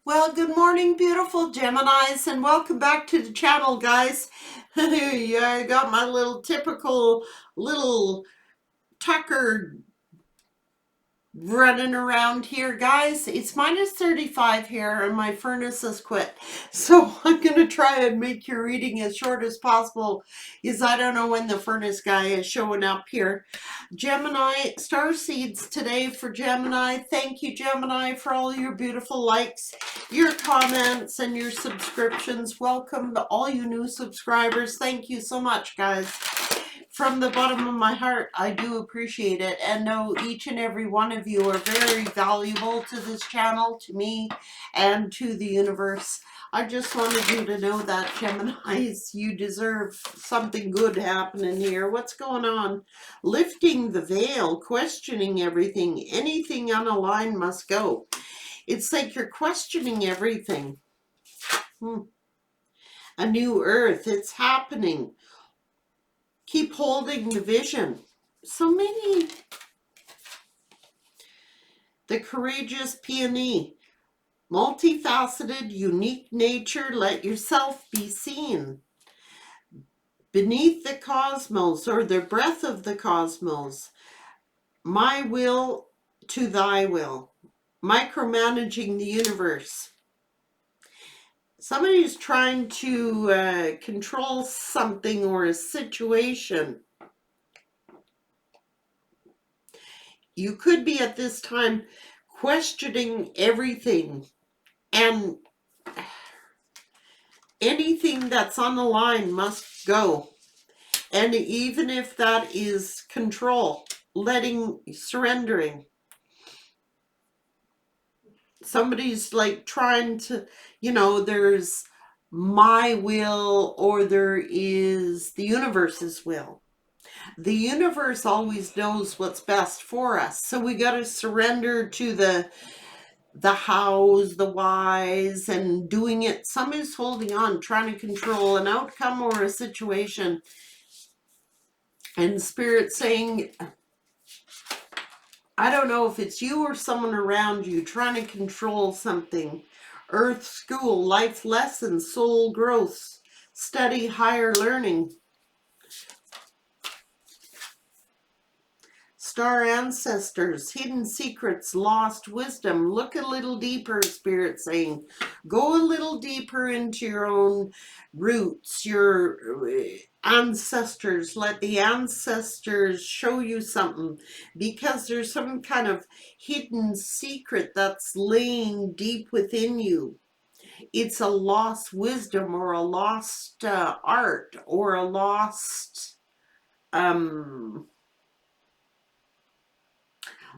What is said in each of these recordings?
Well, good morning, beautiful Geminis, and welcome back to the channel, guys. Yeah, I got my little typical little Tucker running around here, guys. It's minus 35 here, and my furnace has quit. So I'm going to try and make your reading as short as possible, because I don't know when the furnace guy is showing up here. Gemini, star seeds today for Gemini. Thank you, Gemini, for all your beautiful likes, your comments, and your subscriptions. Welcome to all you new subscribers. Thank you so much, guys. From the bottom of my heart, I do appreciate it, and know each and every one of you are very valuable to this channel, to me, and to the universe. I just wanted you to know that, Geminis, you deserve something good happening here. What's going on? Lifting the veil, questioning everything. Anything unaligned must go. It's like you're questioning everything. A new earth, it's happening. Keep holding the vision. So many. The courageous peony. Multifaceted, unique nature, let yourself be seen. Beneath the cosmos, or the breath of the cosmos. My will to thy will. Micromanaging the universe. Somebody's trying to control something or a situation. You could be at this time questioning everything, and anything that's on the line must go. And even if that is control, surrendering. Somebody's like trying to, there's my will, or there is the universe's will. The universe always knows what's best for us. So we got to surrender to the hows, the whys, and doing it. Somebody's holding on, trying to control an outcome or a situation. And Spirit saying, I don't know if it's you or someone around you trying to control something. Earth school, life lessons, soul growth, study, higher learning. Star ancestors, hidden secrets, lost wisdom. Look a little deeper, Spirit saying. Go a little deeper into your own roots, your ancestors. Let the ancestors show you something, because there's some kind of hidden secret that's laying deep within you. It's a lost wisdom, or a lost art, or a lost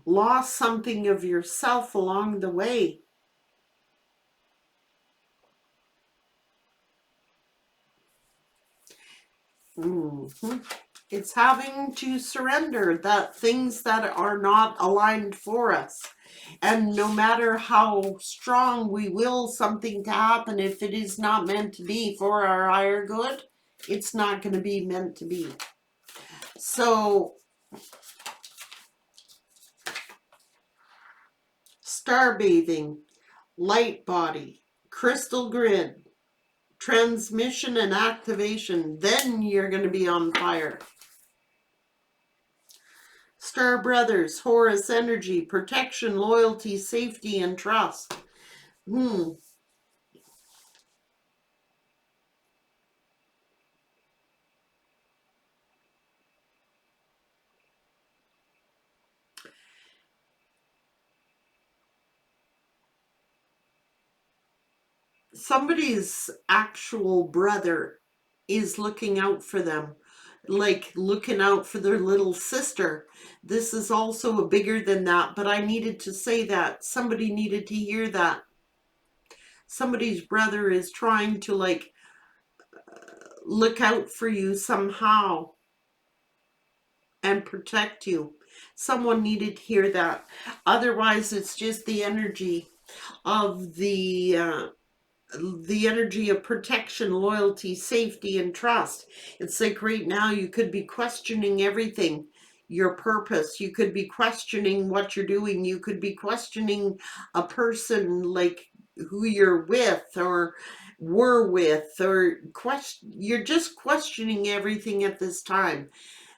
lost something of yourself along the way. It's having to surrender that things that are not aligned for us. And no matter how strong we will something to happen, if it is not meant to be for our higher good, it's not going to be meant to be. So star bathing, light body, crystal grid, transmission and activation, then you're going to be on fire. Star brothers, Horus energy, protection, loyalty, safety, and trust. Somebody's actual brother is looking out for them, like looking out for their little sister. This is also bigger than that, but I needed to say that. Somebody needed to hear that. Somebody's brother is trying to look out for you somehow and protect you. Someone needed to hear that. Otherwise, it's just the energy of the energy of protection, loyalty, safety, and trust. It's like right now you could be questioning everything, your purpose. You could be questioning what you're doing. You could be questioning a person, like who you're with or were with, or you're just questioning everything at this time.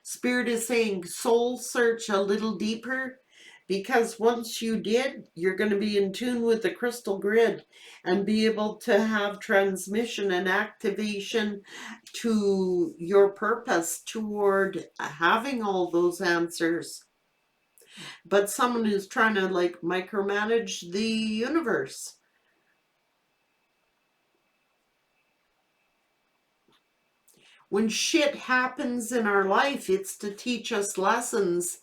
Spirit is saying soul search a little deeper, because once you did, you're going to be in tune with the crystal grid and be able to have transmission and activation to your purpose toward having all those answers. But someone who's trying to like micromanage the universe. When shit happens in our life, it's to teach us lessons.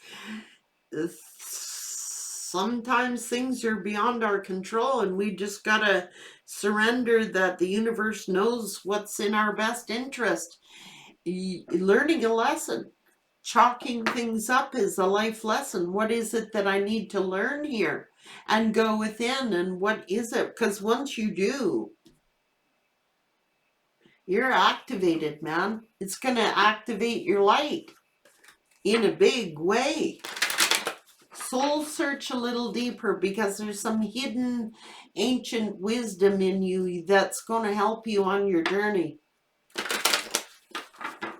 Sometimes things are beyond our control, and we just gotta surrender that the universe knows what's in our best interest. Learning a lesson, chalking things up is a life lesson. What is it that I need to learn here? And go within, and what is it? Because once you do, you're activated, man. It's going to activate your light in a big way. Soul search a little deeper, because there's some hidden ancient wisdom in you that's going to help you on your journey.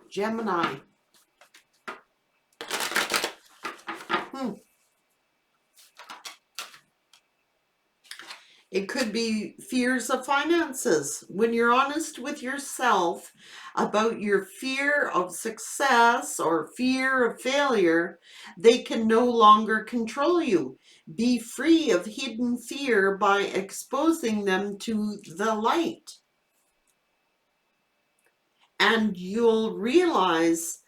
Gemini. It could be fears of finances. When you're honest with yourself about your fear of success or fear of failure, they can no longer control you. Be free of hidden fear by exposing them to the light. And you'll realize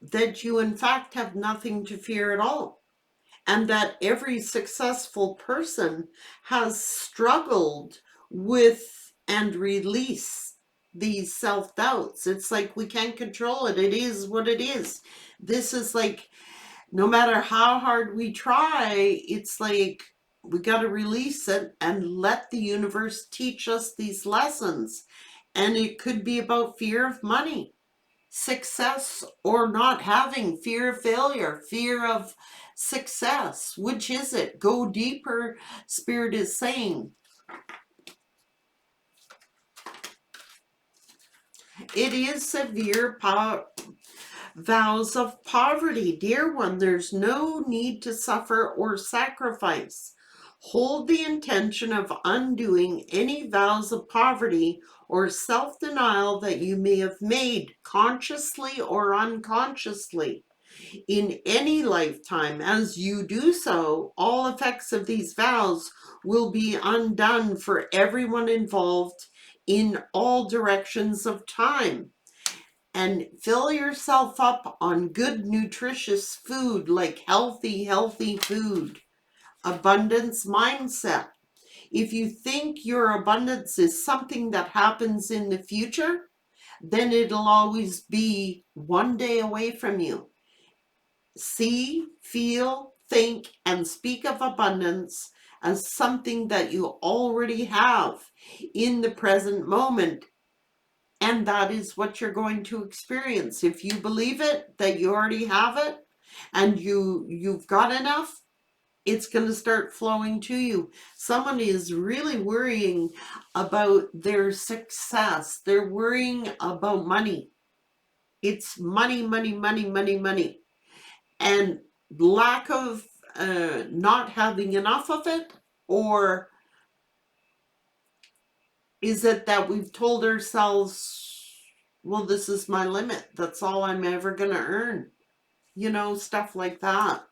that you in fact have nothing to fear at all. And that every successful person has struggled with and release these self-doubts. It's like we can't control it. It is what it is. This is like, no matter how hard we try, it's like we got to release it and let the universe teach us these lessons. And it could be about fear of money, success or not having, fear of failure, fear of success. Which is it? Go deeper, Spirit is saying. It is severe vows of poverty. Dear one, there's no need to suffer or sacrifice. Hold the intention of undoing any vows of poverty or self-denial that you may have made, consciously or unconsciously, in any lifetime. As you do so, all effects of these vows will be undone for everyone involved in all directions of time. And fill yourself up on good, nutritious food, like healthy food. Abundance mindset. If you think your abundance is something that happens in the future, then it'll always be one day away from you. See, feel, think, and speak of abundance as something that you already have in the present moment. And that is what you're going to experience. If you believe it, that you already have it, and you've got enough, it's going to start flowing to you. Someone is really worrying about their success. They're worrying about money. It's money, money, money, money, money. And lack of not having enough of it? Or is it that we've told ourselves, well, this is my limit, that's all I'm ever going to earn? You know, stuff like that.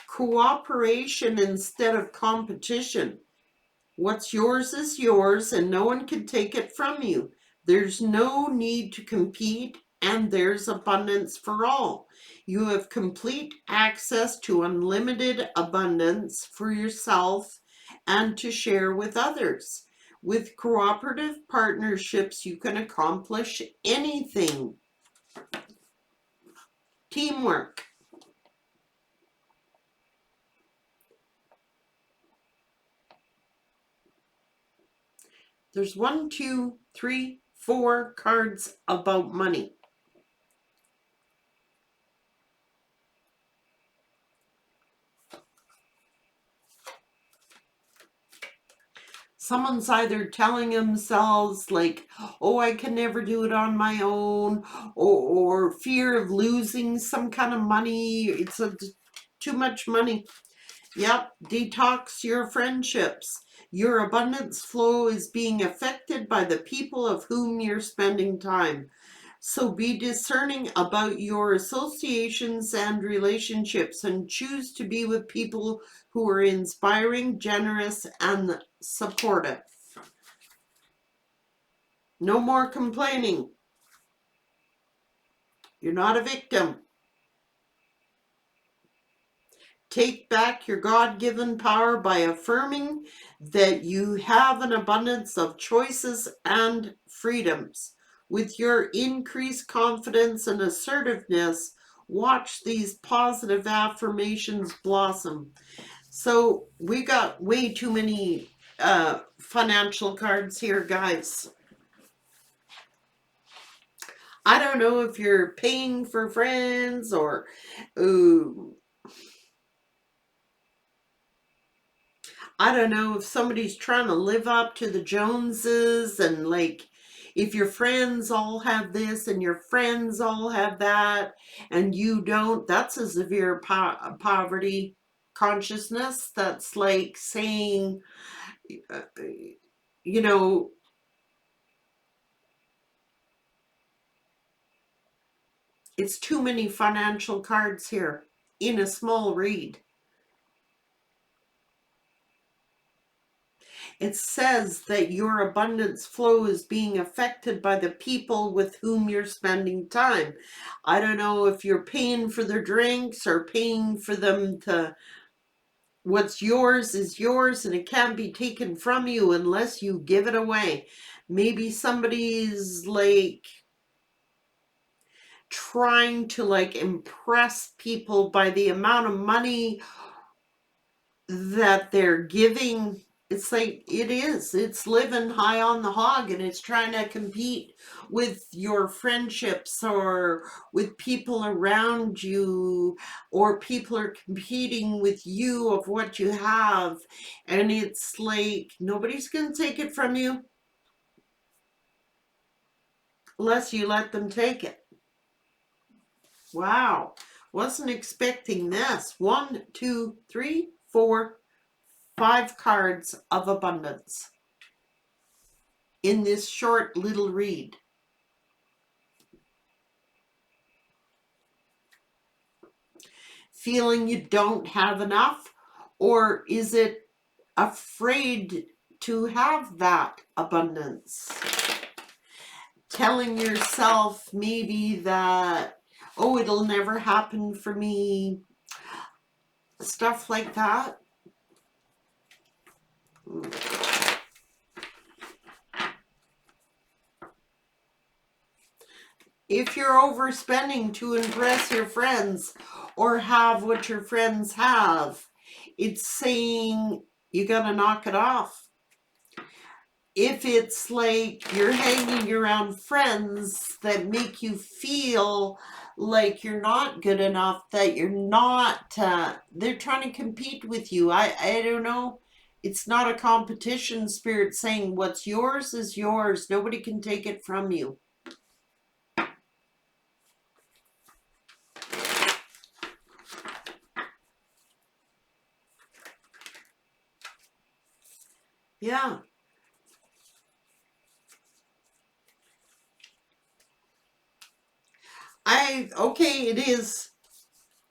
Cooperation instead of competition. What's yours is yours, and no one can take it from you. There's no need to compete, and there's abundance for all. You have complete access to unlimited abundance for yourself and to share with others. With cooperative partnerships, you can accomplish anything. Teamwork. There's 1, 2, 3, 4 cards about money. Someone's either telling themselves like, oh, I can never do it on my own, or fear of losing some kind of money. It's too much money. Yep, detox your friendships. Your abundance flow is being affected by the people of whom you're spending time. So be discerning about your associations and relationships and choose to be with people who are inspiring, generous, and supportive. No more complaining. You're not a victim. Take back your God-given power by affirming that you have an abundance of choices and freedoms. With your increased confidence and assertiveness, watch these positive affirmations blossom. So we got way too many financial cards here, guys. I don't know if you're paying for friends or ooh, I don't know if somebody's trying to live up to the Joneses, and like if your friends all have this and your friends all have that and you don't, that's a severe poverty consciousness. That's like saying, uh, you know, it's too many financial cards here in a small read. It says that your abundance flow is being affected by the people with whom you're spending time. I don't know if you're paying for their drinks or paying for them to, what's yours is yours and it can't be taken from you unless you give it away. Maybe somebody's like trying to like impress people by the amount of money that they're giving. It's like it's living high on the hog, and it's trying to compete with your friendships or with people around you, or people are competing with you of what you have, and it's like nobody's going to take it from you unless you let them take it. Wow, wasn't expecting this. 1, 2, 3, 4, 5 cards of abundance in this short little read. Feeling you don't have enough? Or is it afraid to have that abundance? Telling yourself maybe that, oh, it'll never happen for me. Stuff like that. If you're overspending to impress your friends or have what your friends have, it's saying you gotta knock it off. If it's like you're hanging around friends that make you feel like you're not good enough, that you're not, they're trying to compete with you. I don't know. It's not a competition spirit saying what's yours is yours. Nobody can take it from you. Yeah. Okay, it is.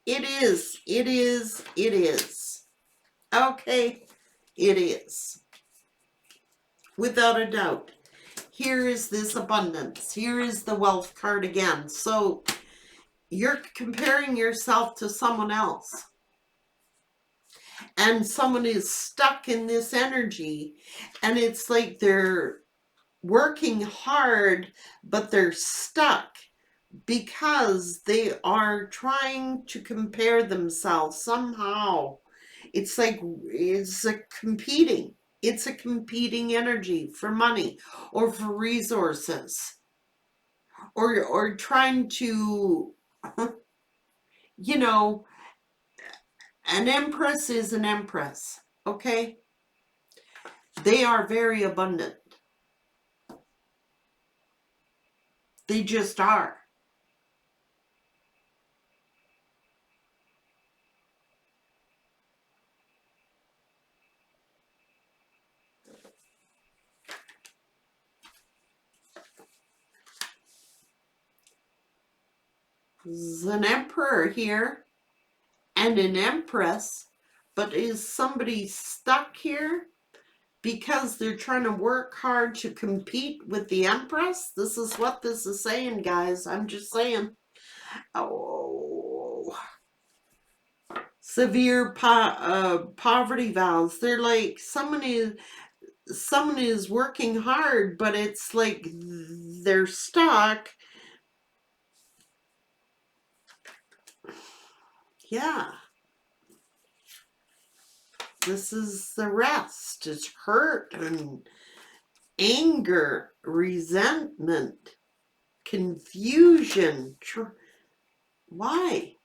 It is. It is. It is. Okay, it is. Without a doubt. Here is this abundance. Here is the wealth card again. So you're comparing yourself to someone else. And someone is stuck in this energy. And it's like they're working hard, but they're stuck because they are trying to compare themselves somehow. It's like it's a competing. It's a competing energy for money or for resources, or trying to, you know, an empress is an empress, okay? They are very abundant. They just are. There's an emperor here and an empress, but is somebody stuck here because they're trying to work hard to compete with the empress? This is what this is saying, guys. I'm just saying. Oh, severe poverty vows. They're like someone is working hard, but it's like they're stuck. Yeah. This is the rest. It's hurt and anger, resentment, confusion. Why?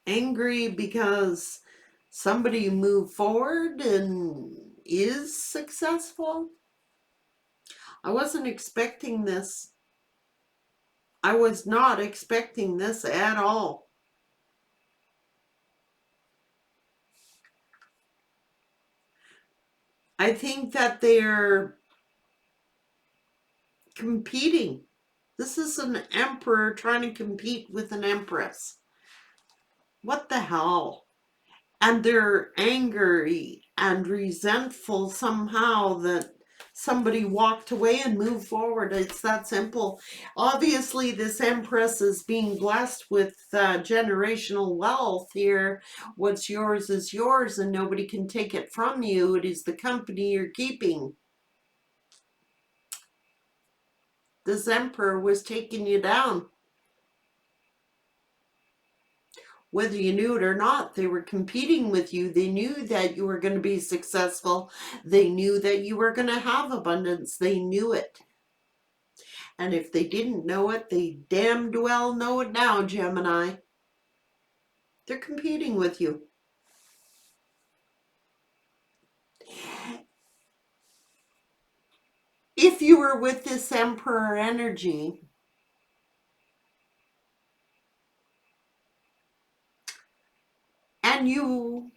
Angry because somebody moved forward and is successful? I wasn't expecting this. I was not expecting this at all. I think that they're competing. This is an emperor trying to compete with an empress. What the hell? And they're angry and resentful somehow that somebody walked away and moved forward. It's that simple. Obviously, this empress is being blessed with generational wealth here. What's yours is yours, and nobody can take it from you. It is the company you're keeping. This emperor was taking you down. Whether you knew it or not, they were competing with you. They knew that you were going to be successful. They knew that you were going to have abundance. They knew it. And if they didn't know it, they damned well know it now, Gemini. They're competing with you. If you were with this Emperor energy, and you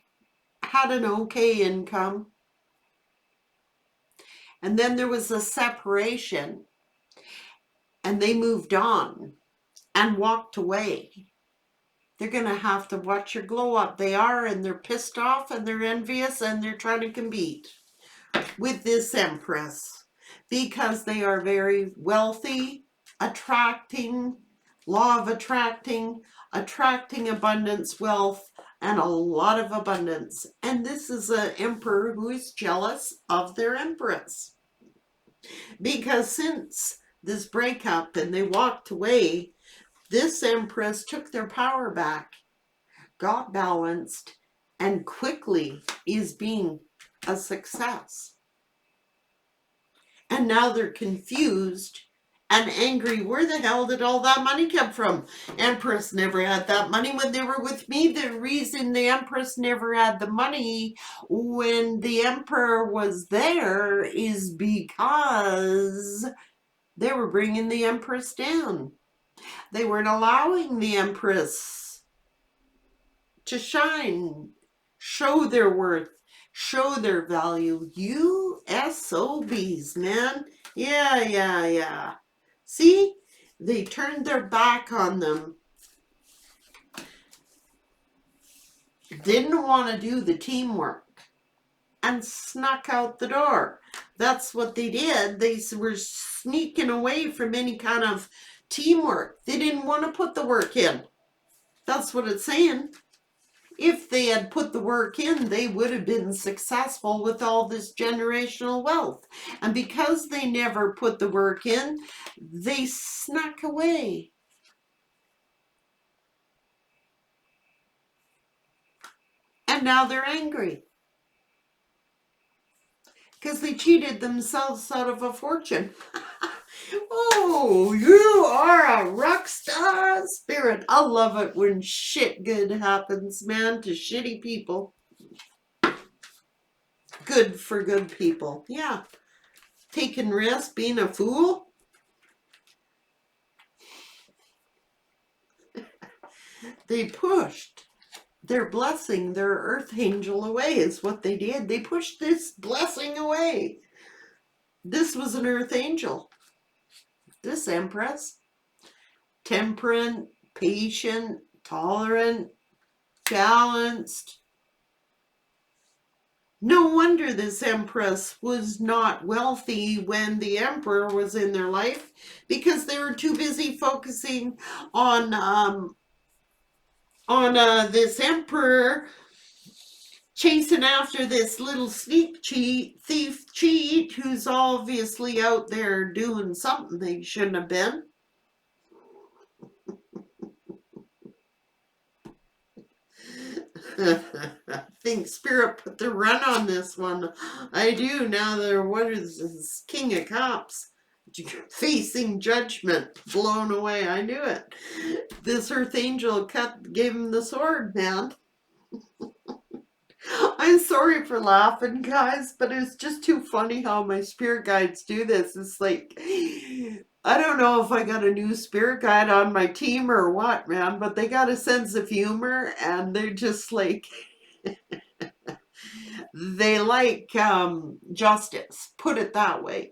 had an okay income, and then there was a separation, and they moved on and walked away, they're going to have to watch your glow up. They are, and they're pissed off, and they're envious, and they're trying to compete with this Empress because they are very wealthy, attracting, law of attracting abundance, wealth, and a lot of abundance. And this is an emperor who is jealous of their empress. Because since this breakup and they walked away, this empress took their power back, got balanced, and quickly is being a success. And now they're confused and angry. Where the hell did all that money come from? Empress never had that money when they were with me. The reason the Empress never had the money when the Emperor was there is because they were bringing the Empress down. They weren't allowing the Empress to shine, show their worth, show their value. You SOBs, man. Yeah. See? They turned their back on them. Didn't want to do the teamwork and snuck out the door. That's what they did. They were sneaking away from any kind of teamwork. They didn't want to put the work in. That's what it's saying. If they had put the work in, they would have been successful with all this generational wealth. And because they never put the work in, they snuck away. And now they're angry because they cheated themselves out of a fortune. Oh, you are a rock star spirit. I love it when shit good happens, man, to shitty people. good for good people. Yeah. Taking risks, being a fool. They pushed their blessing, their earth angel away is what they did. They pushed this blessing away. This was an earth angel. This Empress. Temperate, patient, tolerant, balanced. No wonder this Empress was not wealthy when the Emperor was in their life, because they were too busy focusing on this Emperor, chasing after this little thief cheat who's obviously out there doing something they shouldn't have been. I think Spirit put the run on this one. I do, now that what is this King of Cups facing judgment, blown away. I knew it. This earth angel gave him the sword, man. I'm sorry for laughing, guys, but it's just too funny how my spirit guides do this. It's like, I don't know if I got a new spirit guide on my team or what, man, but they got a sense of humor, and they're just like, they like justice, put it that way.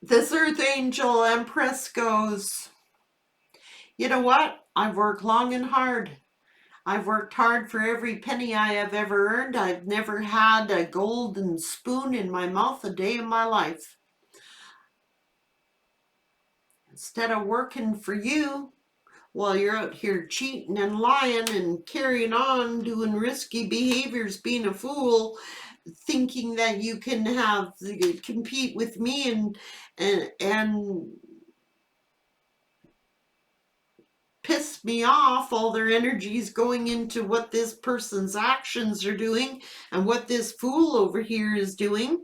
This earth angel Empress goes, you know what? I've worked long and hard. I've worked hard for every penny I have ever earned. I've never had a golden spoon in my mouth a day in my life. Instead of working for you while you're out here cheating and lying and carrying on, doing risky behaviors, being a fool, thinking that you can compete with me and piss me off, all their energies going into what this person's actions are doing and what this fool over here is doing.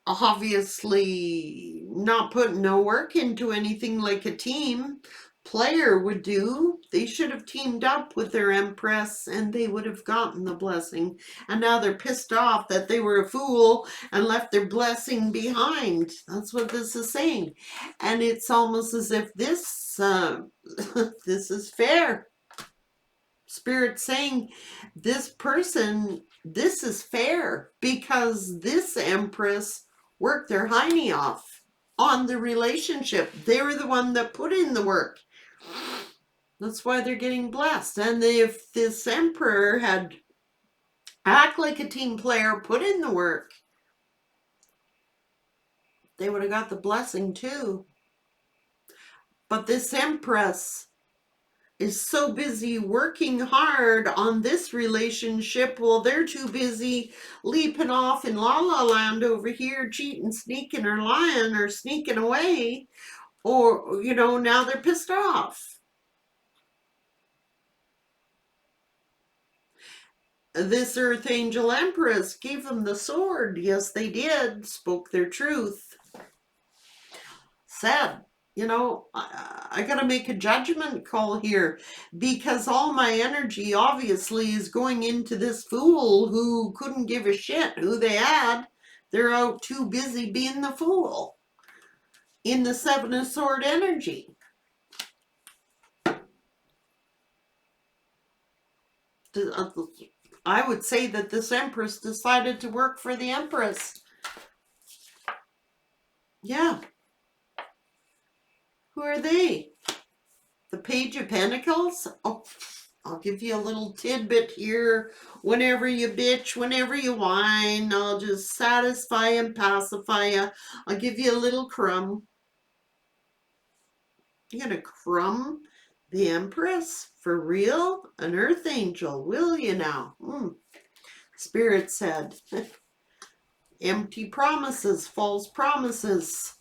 Obviously not putting no work into anything like a team player would do. They should have teamed up with their Empress and they would have gotten the blessing. And now they're pissed off that they were a fool and left their blessing behind. That's what this is saying. And it's almost as if this this is fair. Spirit saying this person, this is fair because this Empress worked their hiney off on the relationship. They were the one that put in the work. That's why they're getting blessed. And if this Emperor had act like a team player, put in the work, they would have got the blessing too. But this Empress is so busy working hard on this relationship while they're too busy leaping off in la la land over here, cheating, sneaking, or lying, or sneaking away, or, you know, now they're pissed off. This Earth Angel Empress gave them the sword. Yes, they did. Spoke their truth. Said, you know, I got to make a judgment call here because all my energy obviously is going into this fool who couldn't give a shit who they had. They're out too busy being the fool in the Seven of Sword energy. I would say that this Empress decided to work for the Empress. Yeah. Who are they? The Page of Pentacles? Oh, I'll give you a little tidbit here. Whenever you bitch, whenever you whine, I'll just satisfy and pacify you. I'll give you a little crumb. You're going to crumb the Empress? For real? An Earth Angel, will you now? Spirit said, empty promises, false promises.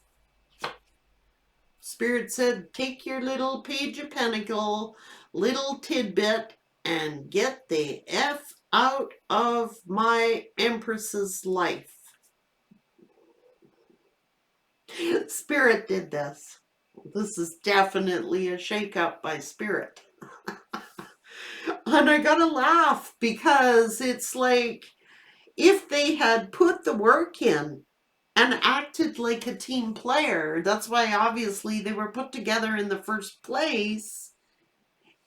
Spirit said, take your little Page of Pentacle, little tidbit, and get the F out of my Empress's life. Spirit did this. This is definitely a shakeup by spirit. And I gotta laugh because it's like if they had put the work in and acted like a team player, that's why obviously they were put together in the first place.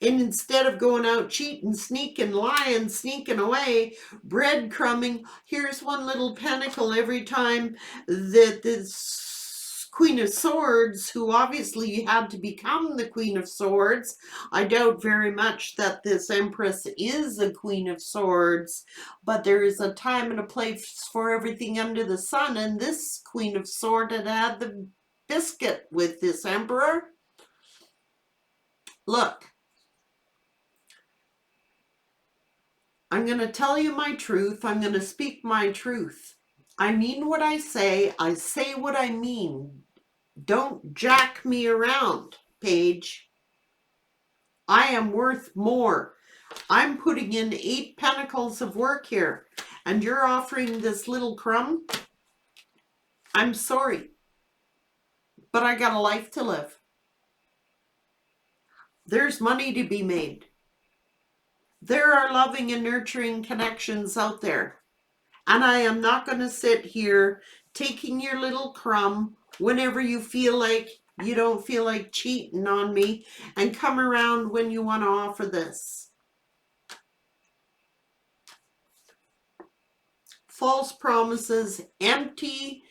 And instead of going out cheating, sneaking, lying, sneaking away, breadcrumbing, here's one little pentacle every time that this Queen of Swords, who obviously had to become the Queen of Swords. I doubt very much that this Empress is a Queen of Swords, but there is a time and a place for everything under the sun, and this Queen of Swords had the biscuit with this Emperor. Look. I'm going to tell you my truth. I'm going to speak my truth. I mean what I say what I mean. Don't jack me around, Paige. I am worth more. I'm putting in 8 pentacles of work here, and you're offering this little crumb? I'm sorry, but I got a life to live. There's money to be made. There are loving and nurturing connections out there. And I am not going to sit here taking your little crumb whenever you feel like you don't feel like cheating on me and come around when you want to offer this. False promises, empty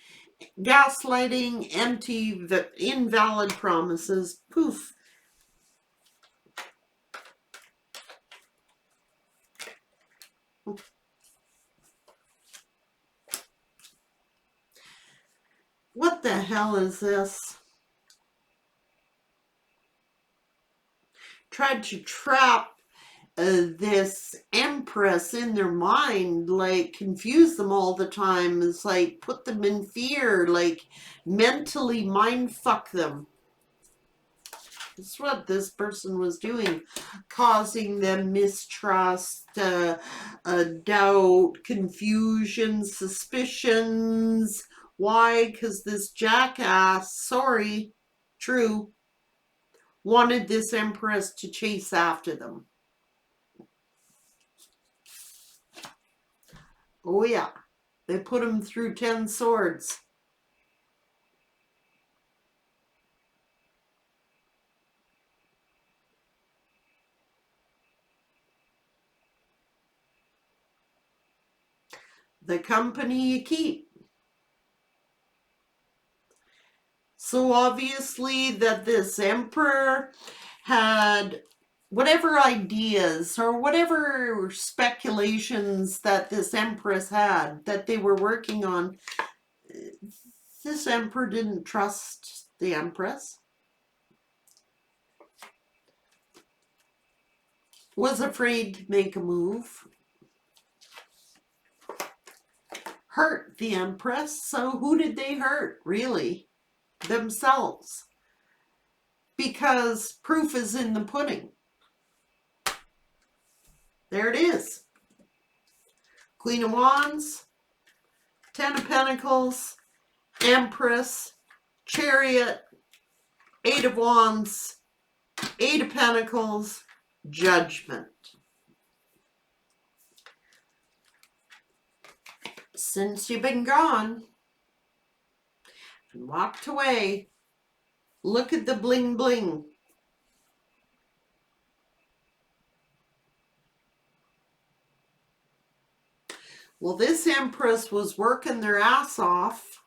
gaslighting, empty, invalid promises. Poof. What the hell is this? Tried to trap this Empress in their mind, like confuse them all the time. It's like put them in fear, like mentally mind fuck them. That's what this person was doing, causing them mistrust, doubt, confusion, suspicions. Why? Because this jackass, sorry, true, wanted this Empress to chase after them. Oh yeah, they put him through 10 swords. The company you keep. So obviously that this Emperor had whatever ideas or whatever speculations that this Empress had that they were working on, this Emperor didn't trust the Empress. Was afraid to make a move. Hurt the Empress. So who did they hurt, really? Themselves. Because proof is in the pudding. There it is. Queen of Wands, 10 of Pentacles, Empress, Chariot, 8 of Wands, 8 of Pentacles, Judgment. Since you've been gone and walked away, look at the bling bling. Well, this Empress was working their ass off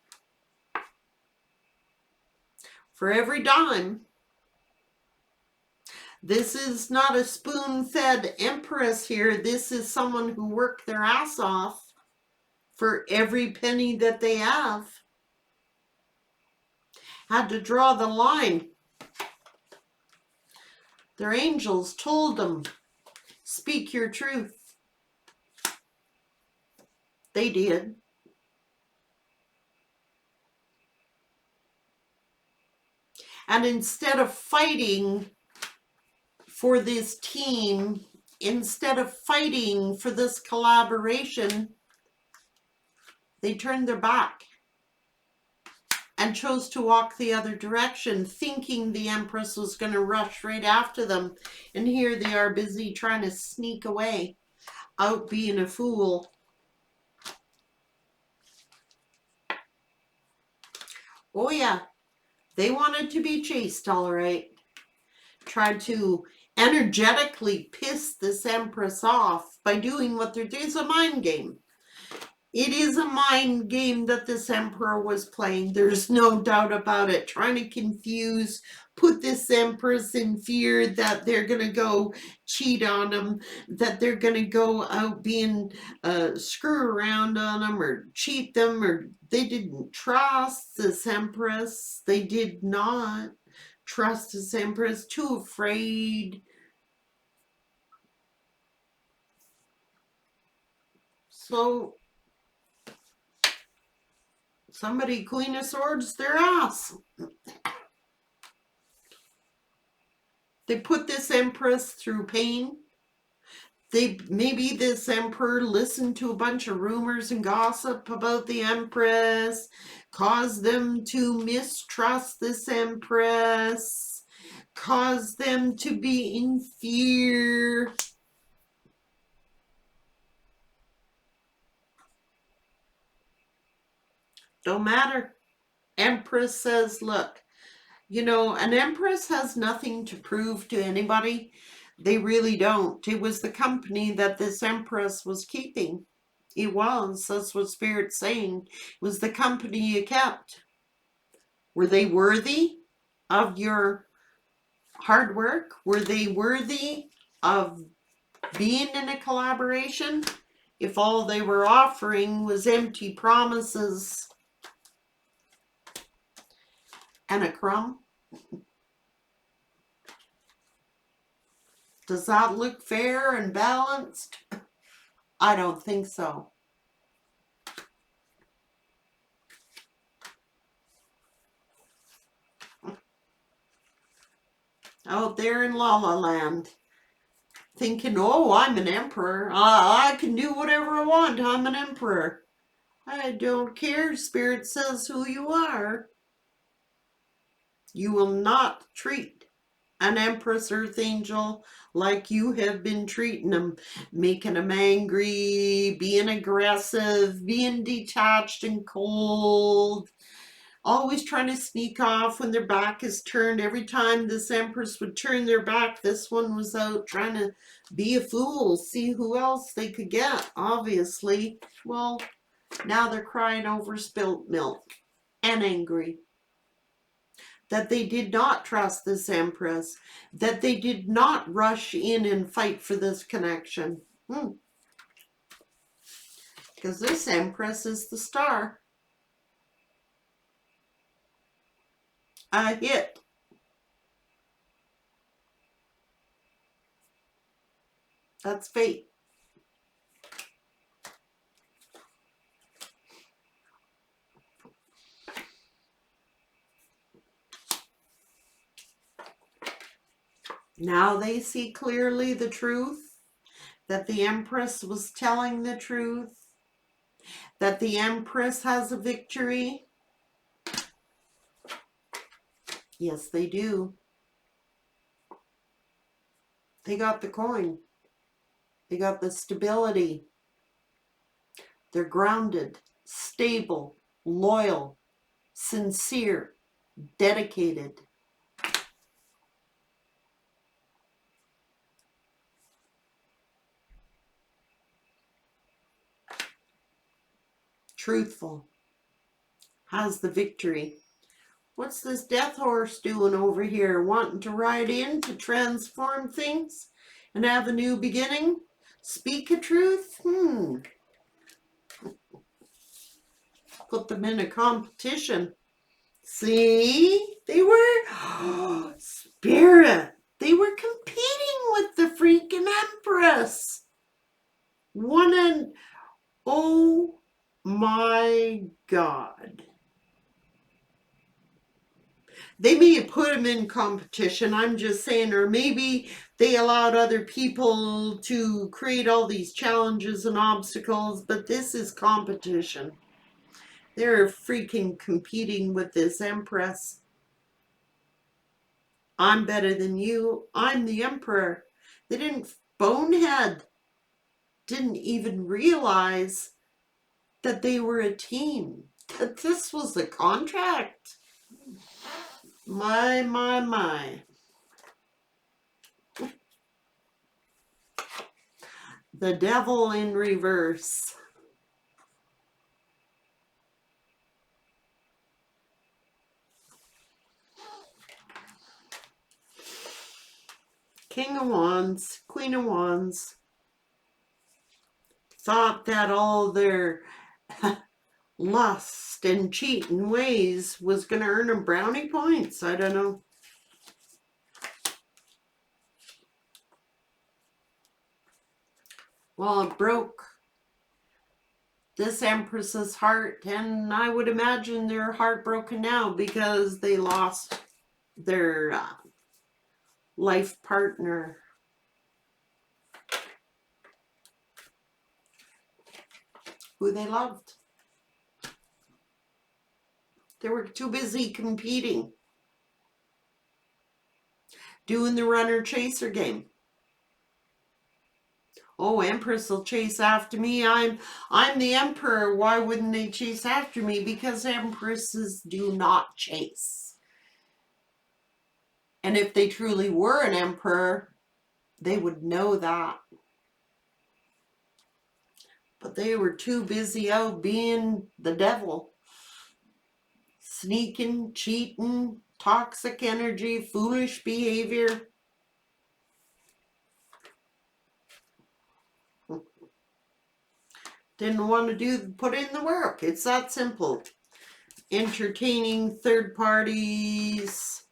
for every dime. This is not a spoon-fed Empress here. This is someone who worked their ass off for every penny that they have. Had to draw the line. Their angels told them, speak your truth. They did. And instead of fighting for this team, instead of fighting for this collaboration, they turned their back. and chose to walk the other direction, thinking the Empress was going to rush right after them. And here they are busy trying to sneak away, out being a fool. Oh yeah, they wanted to be chased, all right. Tried to energetically piss this Empress off by doing what they're doing. It's a mind game. It is a mind game that this Emperor was playing. There's no doubt about it. Trying to confuse, put this Empress in fear that they're going to go cheat on him, that they're going to go out being screw around on them or cheat them, or they didn't trust this Empress. They did not trust this Empress, too afraid. So somebody, Queen of Swords, their ass. They put this Empress through pain. Maybe this Emperor listened to a bunch of rumors and gossip about the Empress, caused them to mistrust this Empress, caused them to be in fear. Don't matter. Empress says, look, you know, an Empress has nothing to prove to anybody. They really don't. It was the company that this Empress was keeping. It was. That's what Spirit's saying. It was the company you kept. Were they worthy of your hard work? Were they worthy of being in a collaboration? If all they were offering was empty promises and a crumb? Does that look fair and balanced? I don't think so. Out there in La La Land, thinking, oh, I'm an emperor. I can do whatever I want. I'm an emperor. I don't care. Spirit says who you are. You will not treat an Empress Earth Angel like you have been treating them, making them angry, being aggressive, being detached and cold, always trying to sneak off when their back is turned. Every time this Empress would turn their back, this one was out trying to be a fool, see who else they could get, obviously. Well, now they're crying over spilt milk and angry that they did not trust this Empress, that they did not rush in and fight for this connection. Because this Empress is the star. A hit. That's fate. Now they see clearly the truth, that the Empress was telling the truth, that the Empress has a victory. Yes, they do. They got the coin. They got the stability. They're grounded, stable, loyal, sincere, dedicated. Truthful. Has the victory. What's this death horse doing over here? Wanting to ride in to transform things and have a new beginning? Speak a truth? Put them in a competition. See? They were... Spirit! They were competing with the freaking Empress! One and... Oh my God. They may have put them in competition, I'm just saying, or maybe they allowed other people to create all these challenges and obstacles, but this is competition. They're freaking competing with this Empress. I'm better than you. I'm the Emperor. They didn't, bonehead, didn't even realize that they were a team, that this was a contract. My. The devil in reverse. King of Wands, Queen of Wands, thought that all their lust and cheating ways was going to earn them brownie points. I don't know. Well, it broke this Empress's heart, and I would imagine they're heartbroken now because they lost their life partner. Who they loved. They were too busy competing, doing the runner-chaser game. Oh, Empress will chase after me. I'm the Emperor. Why wouldn't they chase after me? Because Empresses do not chase. And if they truly were an Emperor, they would know that. But they were too busy out being the devil. Sneaking, cheating, toxic energy, foolish behavior. Didn't want to put in the work. It's that simple. Entertaining third parties.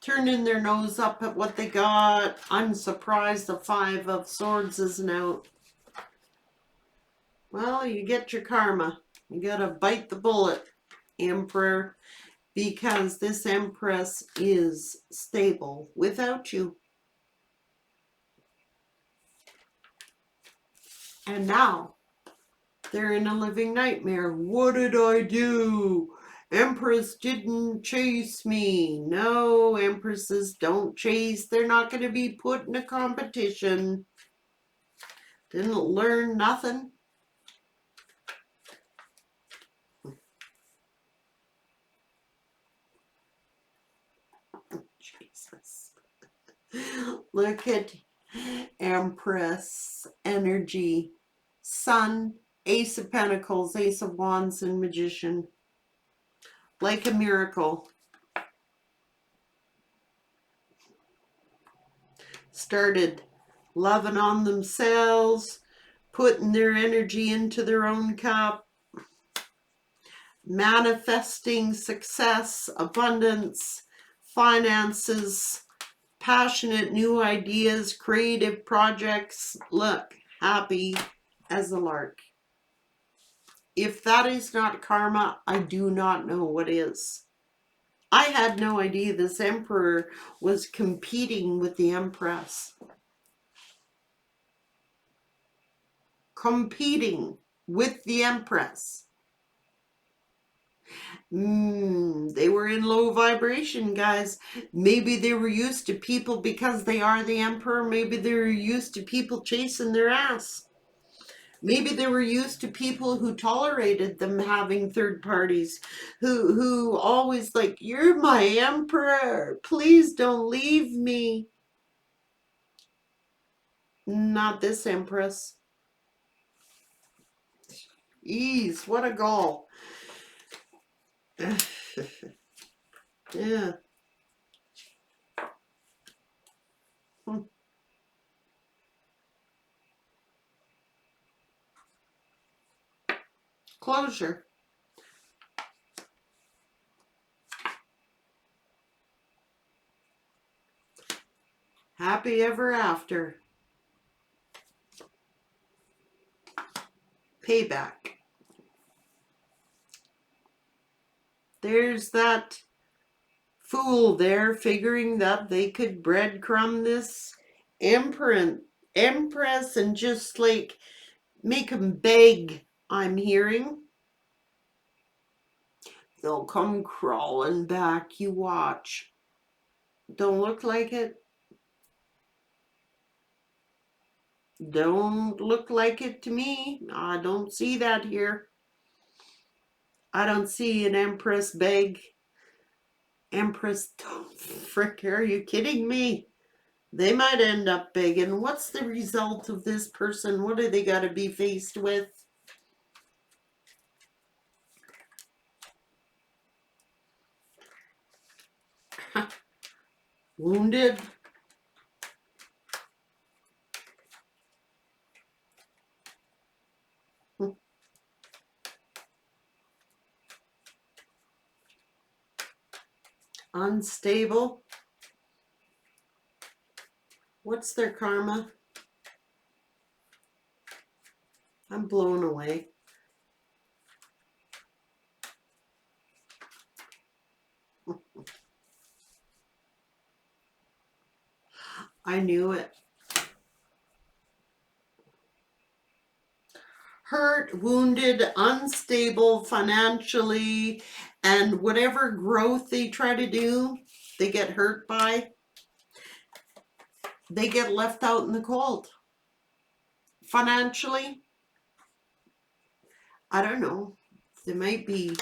Turning their nose up at what they got. I'm surprised the 5 of Swords isn't out. Well, you get your karma. You gotta bite the bullet, Emperor, because this Empress is stable without you. And now they're in a living nightmare. What did I do? Empress didn't chase me. No, Empresses don't chase. They're not going to be put in a competition. Didn't learn nothing. Jesus. Look at Empress energy. Sun, Ace of Pentacles, Ace of Wands, and Magician. Like a miracle. Started loving on themselves, putting their energy into their own cup, manifesting success, abundance, finances, passionate new ideas, creative projects. Look, happy as a lark. If that is not karma, I do not know what is. I had no idea this Emperor was competing with the Empress. Competing with the Empress. They were in low vibration, guys. Maybe they were used to people because they are the Emperor. Maybe they were used to people chasing their ass. Maybe they were used to people who tolerated them having third parties, who always like, you're my Emperor, please don't leave me. Not this Empress. Ease, what a gall. Yeah. Closure. Happy ever after. Payback. There's that fool there figuring that they could breadcrumb this Empress and just like make him beg I'm hearing. They'll come crawling back. You watch. Don't look like it. Don't look like it to me. I don't see that here. I don't see an Empress beg. Empress, frick, are you kidding me? They might end up begging. What's the result of this person? What do they got to be faced with? Wounded. Unstable. What's their karma? I'm blown away. I knew it. Hurt, wounded, unstable financially, and whatever growth they try to do, they get hurt by. They get left out in the cold. Financially, I don't know. They might be.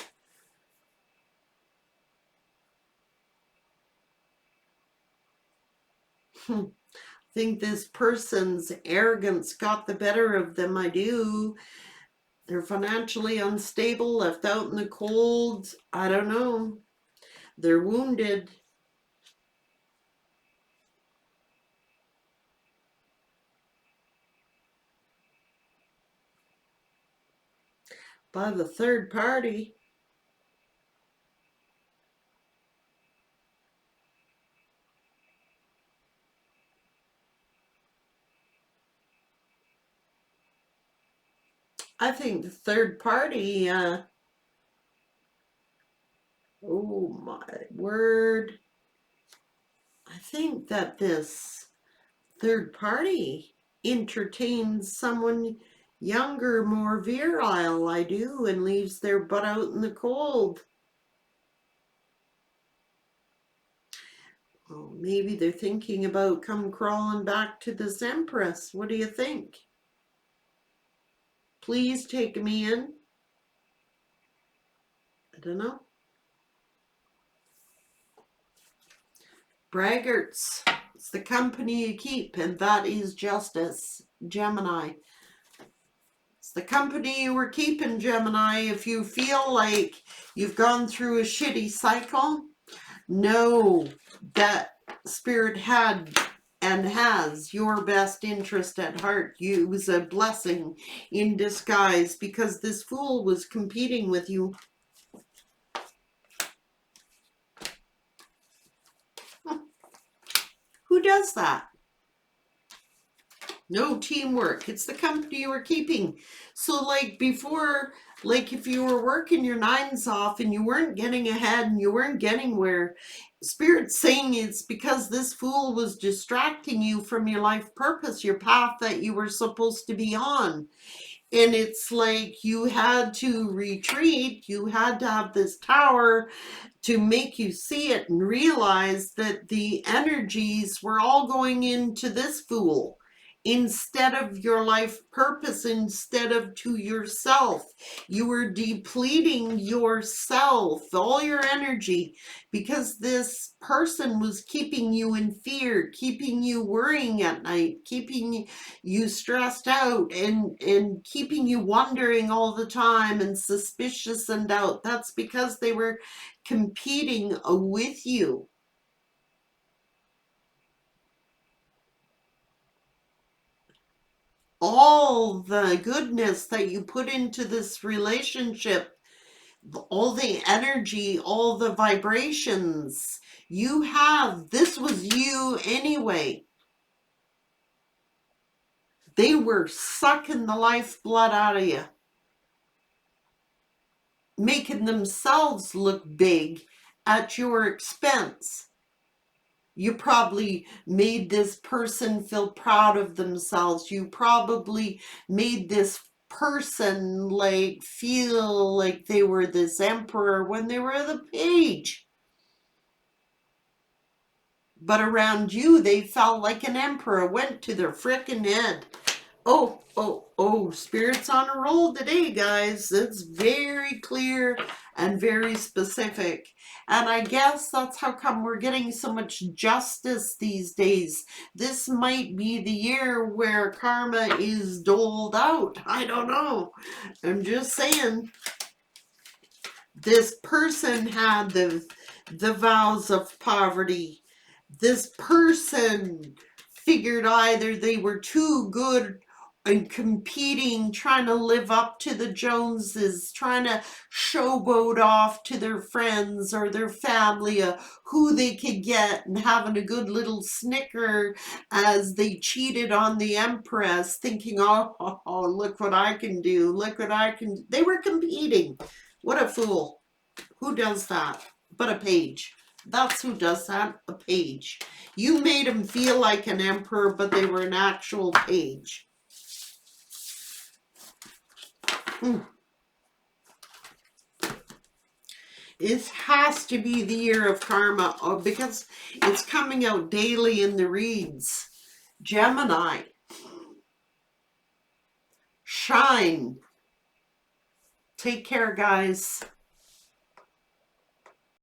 I think this person's arrogance got the better of them. I do. They're financially unstable, left out in the cold. I don't know. They're wounded. By the third party. I think the third party, oh my word. I think that this third party entertains someone younger, more virile, I do, and leaves their butt out in the cold. Oh, maybe they're thinking about come crawling back to this Empress. What do you think? Please take me in. I don't know. Braggarts. It's the company you keep, and that is justice, Gemini. It's the company you were keeping, Gemini. If you feel like you've gone through a shitty cycle, know that Spirit had and has your best interest at heart. It was a blessing in disguise because this fool was competing with you. Who does that? No teamwork. It's the company you were keeping. So like before, like if you were working your nines off and you weren't getting ahead and you weren't getting where, Spirit's saying it's because this fool was distracting you from your life purpose, your path that you were supposed to be on. And it's like you had to retreat, you had to have this tower to make you see it and realize that the energies were all going into this fool instead of your life purpose, instead of to yourself. You were depleting yourself, all your energy, because this person was keeping you in fear, keeping you worrying at night, keeping you stressed out, and keeping you wondering all the time and suspicious and doubt. That's because they were competing with you. All the goodness that you put into this relationship, all the energy, all the vibrations you have, this was you anyway. They were sucking the lifeblood out of you, making themselves look big at your expense. You probably made this person feel proud of themselves. You probably made this person like feel like they were this emperor when they were the page. But around you, they felt like an emperor. Went to their frickin' head. Oh, oh, oh, Spirit's on a roll today, guys. It's very clear and very specific. And I guess that's how come we're getting so much justice these days. This might be the year where karma is doled out. I don't know. I'm just saying. This person had the vows of poverty. This person figured either they were too good and competing, trying to live up to the Joneses, trying to showboat off to their friends or their family who they could get, and having a good little snicker as they cheated on the Empress, thinking, oh, look what I can do, look what I can do. They were competing. What a fool. Who does that? But a page. That's who does that, a page. You made them feel like an emperor, but they were an actual page. It has to be the year of karma because it's coming out daily in the reads. Gemini. Shine. Take care, guys.